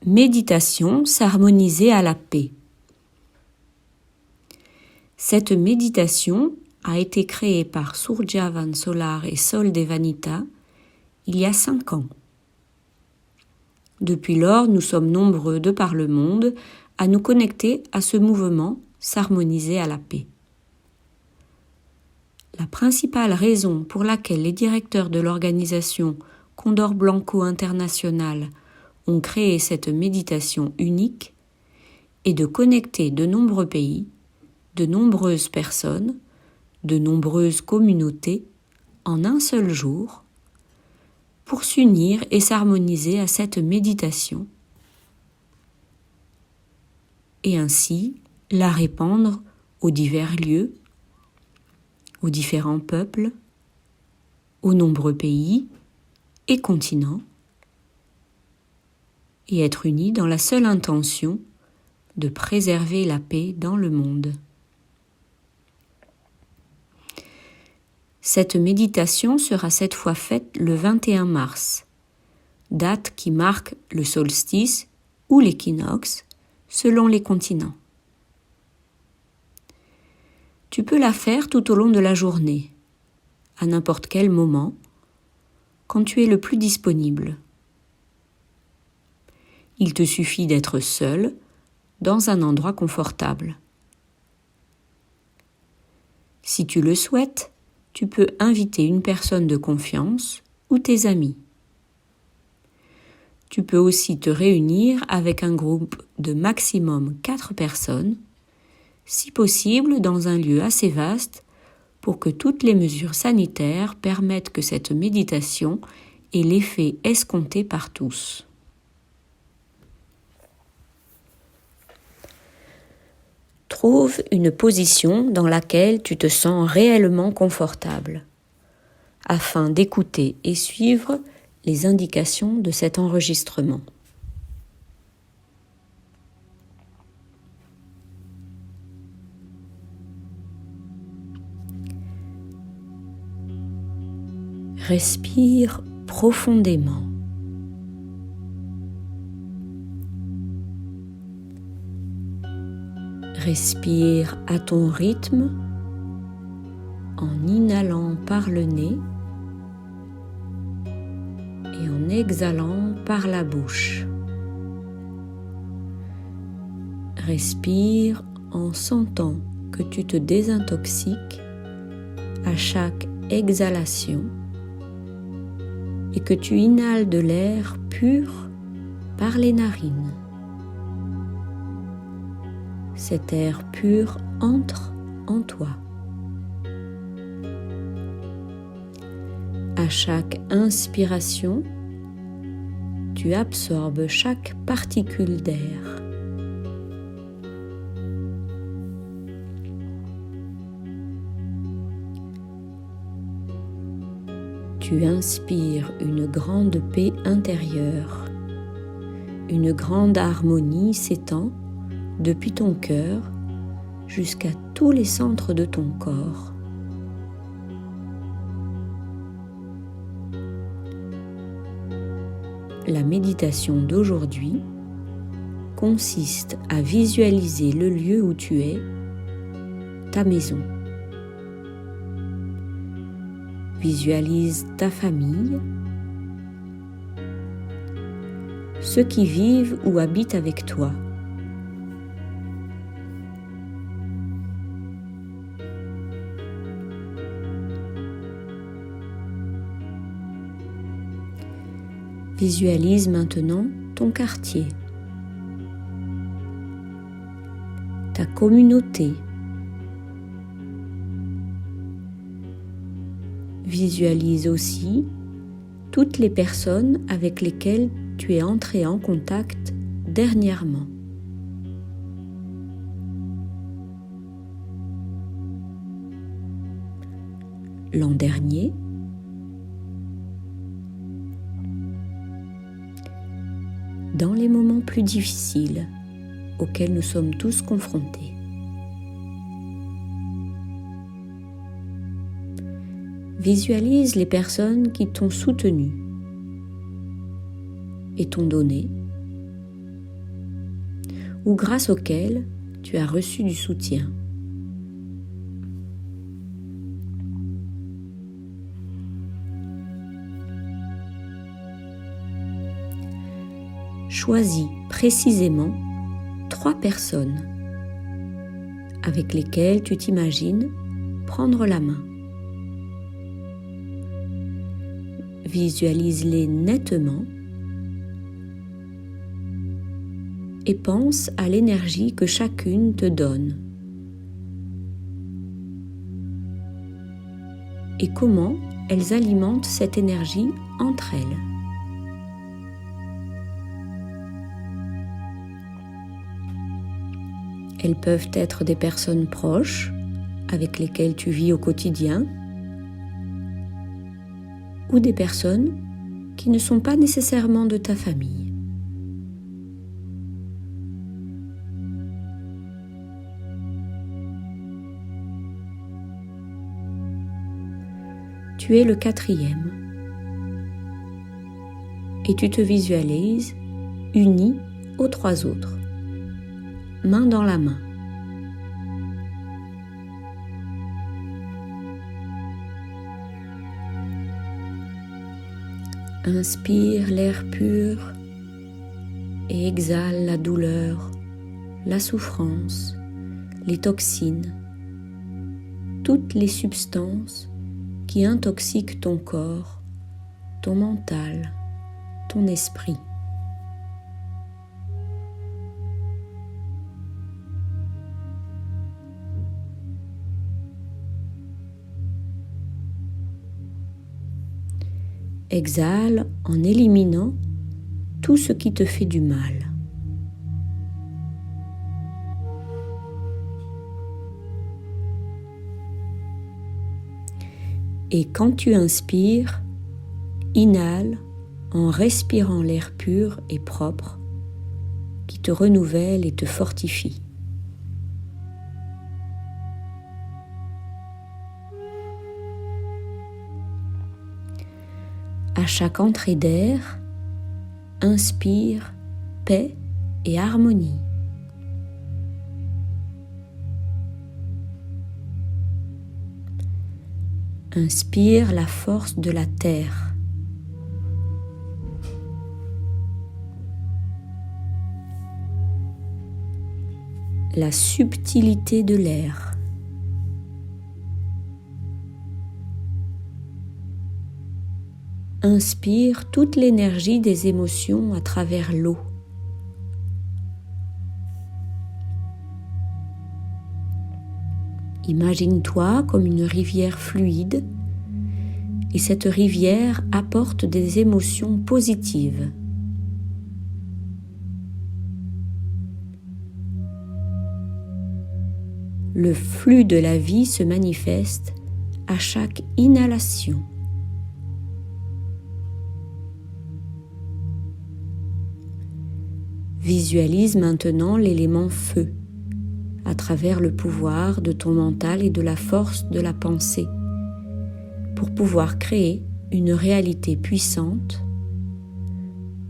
Méditation, s'harmoniser à la paix. Cette méditation a été créée par Surjavan Solar et Sol Devanita il y a 5 ans. Depuis lors, nous sommes nombreux de par le monde à nous connecter à ce mouvement, s'harmoniser à la paix. La principale raison pour laquelle les directeurs de l'organisation Condor Blanco International ont créé cette méditation unique est de connecter de nombreux pays, de nombreuses personnes, de nombreuses communautés en un seul jour pour s'unir et s'harmoniser à cette méditation et ainsi la répandre aux divers lieux, aux différents peuples, aux nombreux pays et continents, et être unis dans la seule intention de préserver la paix dans le monde. Cette méditation sera cette fois faite le 21 mars, date qui marque le solstice ou l'équinoxe selon les continents. Tu peux la faire tout au long de la journée, à n'importe quel moment, quand tu es le plus disponible. Il te suffit d'être seul dans un endroit confortable. Si tu le souhaites, tu peux inviter une personne de confiance ou tes amis. Tu peux aussi te réunir avec un groupe de maximum 4 personnes, si possible dans un lieu assez vaste pour que toutes les mesures sanitaires permettent que cette méditation ait l'effet escompté par tous. Trouve une position dans laquelle tu te sens réellement confortable, afin d'écouter et suivre les indications de cet enregistrement. Respire profondément. Respire à ton rythme en inhalant par le nez et en exhalant par la bouche. Respire en sentant que tu te désintoxiques à chaque exhalation et que tu inhales de l'air pur par les narines. Cet air pur entre en toi. À chaque inspiration, tu absorbes chaque particule d'air. Tu inspires une grande paix intérieure. Une grande harmonie s'étend depuis ton cœur jusqu'à tous les centres de ton corps. La méditation d'aujourd'hui consiste à visualiser le lieu où tu es, ta maison. Visualise ta famille, ceux qui vivent ou habitent avec toi. Visualise maintenant ton quartier, ta communauté. Visualise aussi toutes les personnes avec lesquelles tu es entré en contact dernièrement. L'an dernier, dans les moments plus difficiles auxquels nous sommes tous confrontés. Visualise les personnes qui t'ont soutenu et t'ont donné ou grâce auxquels tu as reçu du soutien. Choisis précisément 3 personnes avec lesquelles tu t'imagines prendre la main. Visualise-les nettement et pense à l'énergie que chacune te donne et comment elles alimentent cette énergie entre elles. Elles peuvent être des personnes proches avec lesquelles tu vis au quotidien ou des personnes qui ne sont pas nécessairement de ta famille. Tu es le 4e et tu te visualises uni aux 3 autres, main dans la main. Inspire l'air pur et exhale la douleur, la souffrance, les toxines, toutes les substances qui intoxiquent ton corps, ton mental, ton esprit. Exhale en éliminant tout ce qui te fait du mal. Et quand tu inspires, inhale en respirant l'air pur et propre qui te renouvelle et te fortifie. À chaque entrée d'air, inspire paix et harmonie. Inspire la force de la terre. La subtilité de l'air. Inspire toute l'énergie des émotions à travers l'eau. Imagine-toi comme une rivière fluide et cette rivière apporte des émotions positives. Le flux de la vie se manifeste à chaque inhalation. Visualise maintenant l'élément feu à travers le pouvoir de ton mental et de la force de la pensée pour pouvoir créer une réalité puissante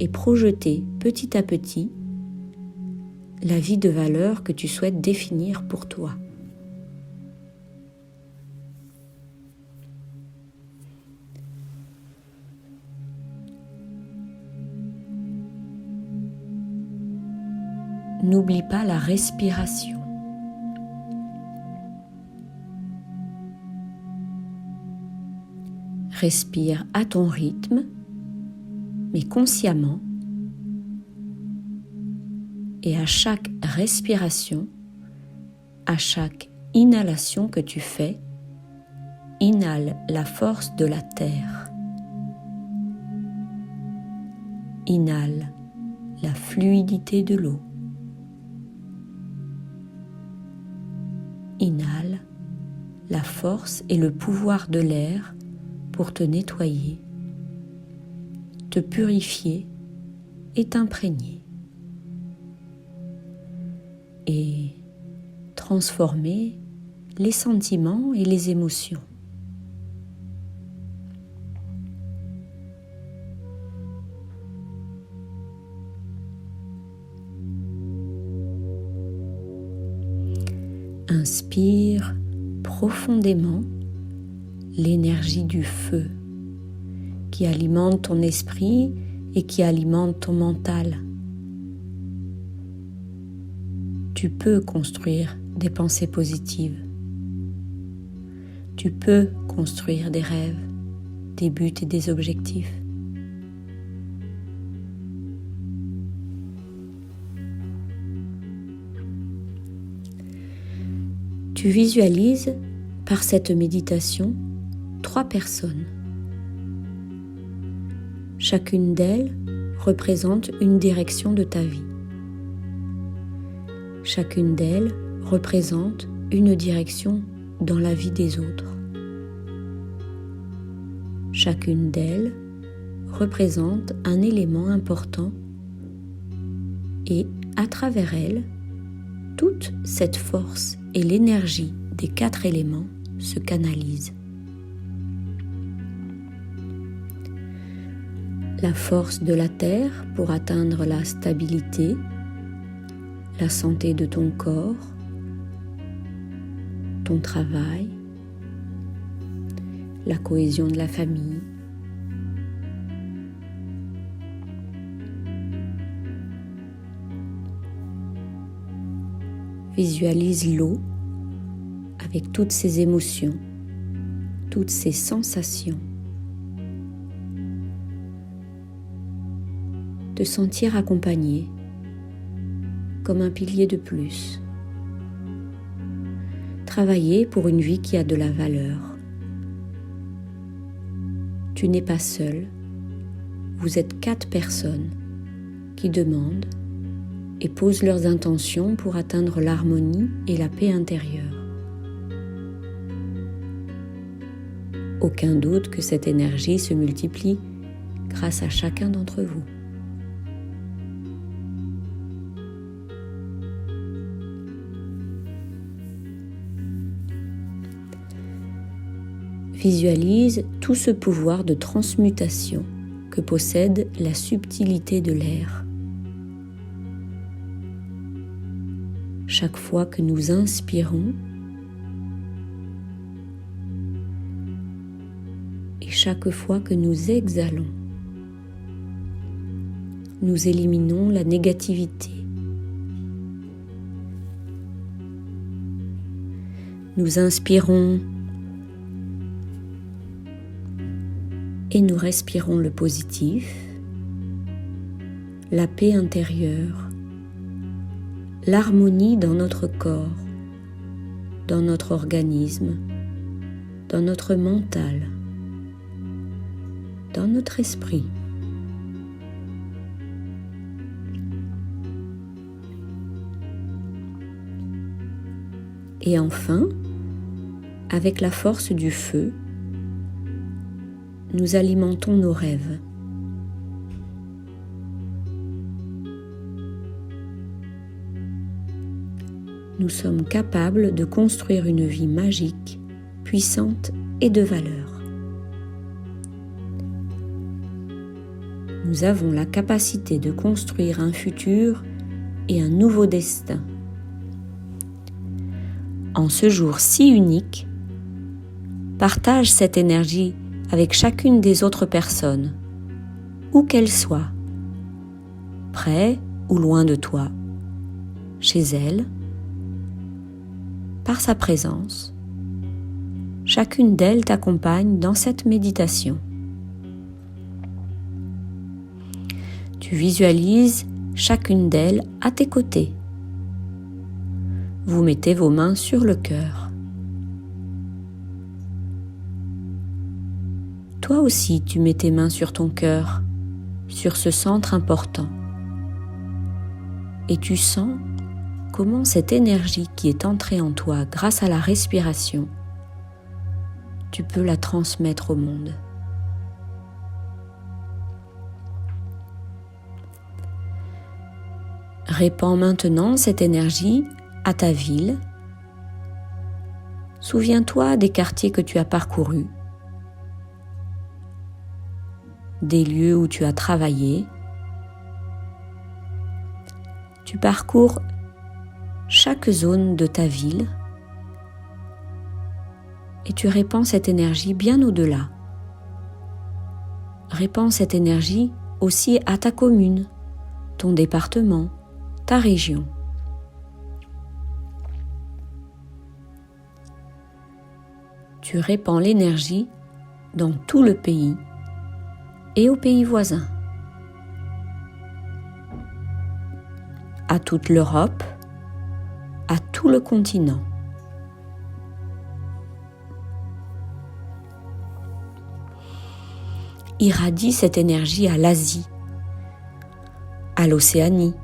et projeter petit à petit la vie de valeur que tu souhaites définir pour toi. N'oublie pas la respiration. Respire à ton rythme, mais consciemment. Et à chaque respiration, à chaque inhalation que tu fais, inhale la force de la terre. Inhale la fluidité de l'eau. Inhale la force et le pouvoir de l'air pour te nettoyer, te purifier et t'imprégner. Et transformer les sentiments et les émotions. Inspire profondément l'énergie du feu qui alimente ton esprit et qui alimente ton mental. Tu peux construire des pensées positives. Tu peux construire des rêves, des buts et des objectifs. Tu visualises par cette méditation 3 personnes. Chacune d'elles représente une direction de ta vie. Chacune d'elles représente une direction dans la vie des autres. Chacune d'elles représente un élément important et à travers elle, toute cette force et l'énergie des 4 éléments se canalisent. La force de la terre pour atteindre la stabilité, la santé de ton corps, ton travail, la cohésion de la famille. Visualise l'eau avec toutes ses émotions, toutes ses sensations. Te sentir accompagné comme un pilier de plus. Travailler pour une vie qui a de la valeur. Tu n'es pas seul, vous êtes 4 personnes qui demandent et posent leurs intentions pour atteindre l'harmonie et la paix intérieure. Aucun doute que cette énergie se multiplie grâce à chacun d'entre vous. Visualise tout ce pouvoir de transmutation que possède la subtilité de l'air. Chaque fois que nous inspirons et chaque fois que nous exhalons, nous éliminons la négativité. Nous inspirons et nous respirons le positif, la paix intérieure, l'harmonie dans notre corps, dans notre organisme, dans notre mental, dans notre esprit. Et enfin, avec la force du feu, nous alimentons nos rêves. Nous sommes capables de construire une vie magique, puissante et de valeur. Nous avons la capacité de construire un futur et un nouveau destin. En ce jour si unique, partage cette énergie avec chacune des autres personnes, où qu'elles soient, près ou loin de toi, chez elles, par sa présence. Chacune d'elles t'accompagne dans cette méditation. Tu visualises chacune d'elles à tes côtés. Vous mettez vos mains sur le cœur. Toi aussi, tu mets tes mains sur ton cœur, sur ce centre important. Et tu sens comment cette énergie qui est entrée en toi grâce à la respiration, tu peux la transmettre au monde. Répands maintenant cette énergie à ta ville. Souviens-toi des quartiers que tu as parcourus, des lieux où tu as travaillé. Tu parcours chaque zone de ta ville et tu répands cette énergie bien au-delà. Répands cette énergie aussi à ta commune, ton département, ta région. Tu répands l'énergie dans tout le pays et aux pays voisins, à toute l'Europe, à tout le continent. Irradie cette énergie à l'Asie, à l'Océanie,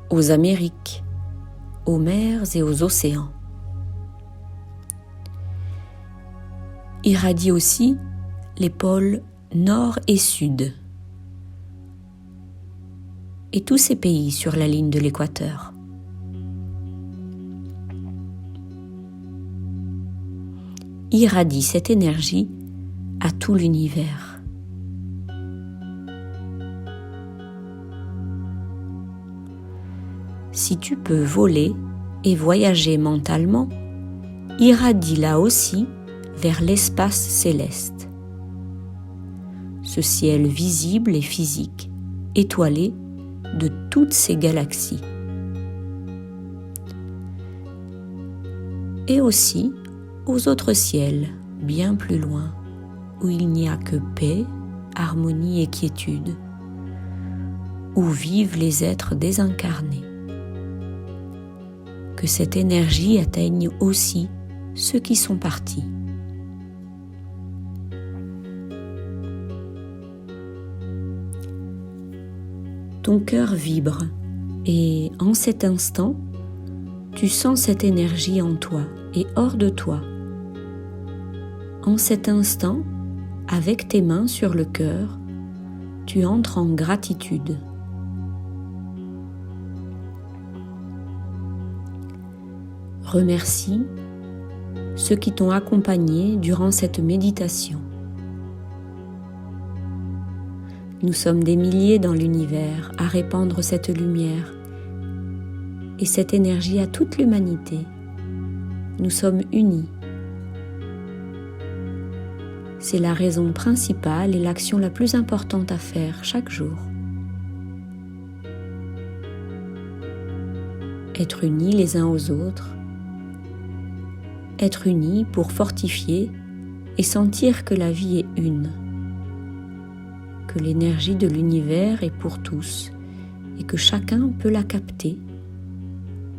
aux Amériques, aux mers et aux océans. Irradie aussi les pôles nord et sud et tous ces pays sur la ligne de l'équateur. Irradie cette énergie à tout l'univers. Si tu peux voler et voyager mentalement, irradie là aussi vers l'espace céleste. Ce ciel visible et physique, étoilé de toutes ces galaxies. Et aussi aux autres ciels, bien plus loin, où il n'y a que paix, harmonie et quiétude, où vivent les êtres désincarnés. Que cette énergie atteigne aussi ceux qui sont partis. Ton cœur vibre et en cet instant, tu sens cette énergie en toi et hors de toi. En cet instant, avec tes mains sur le cœur, tu entres en gratitude. Remercie ceux qui t'ont accompagné durant cette méditation. Nous sommes des milliers dans l'univers à répandre cette lumière et cette énergie à toute l'humanité. Nous sommes unis. C'est la raison principale et l'action la plus importante à faire chaque jour. Être unis les uns aux autres, être unis pour fortifier et sentir que la vie est une, que l'énergie de l'univers est pour tous et que chacun peut la capter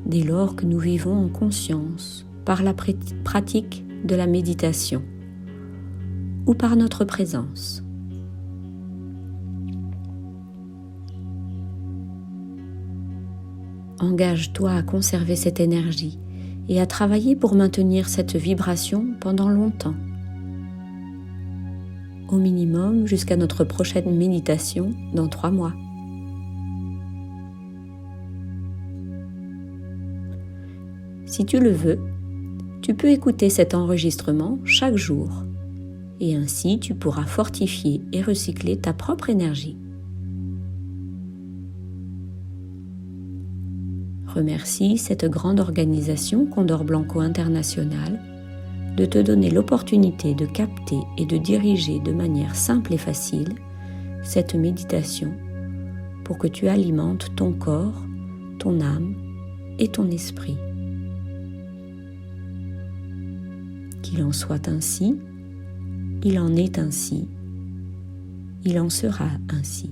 dès lors que nous vivons en conscience par la pratique de la méditation ou par notre présence. Engage-toi à conserver cette énergie et à travailler pour maintenir cette vibration pendant longtemps. Au minimum jusqu'à notre prochaine méditation dans 3 mois. Si tu le veux, tu peux écouter cet enregistrement chaque jour et ainsi tu pourras fortifier et recycler ta propre énergie. Remercie cette grande organisation Condor Blanco International de te donner l'opportunité de capter et de diriger de manière simple et facile cette méditation pour que tu alimentes ton corps, ton âme et ton esprit. Qu'il en soit ainsi, il en est ainsi, il en sera ainsi.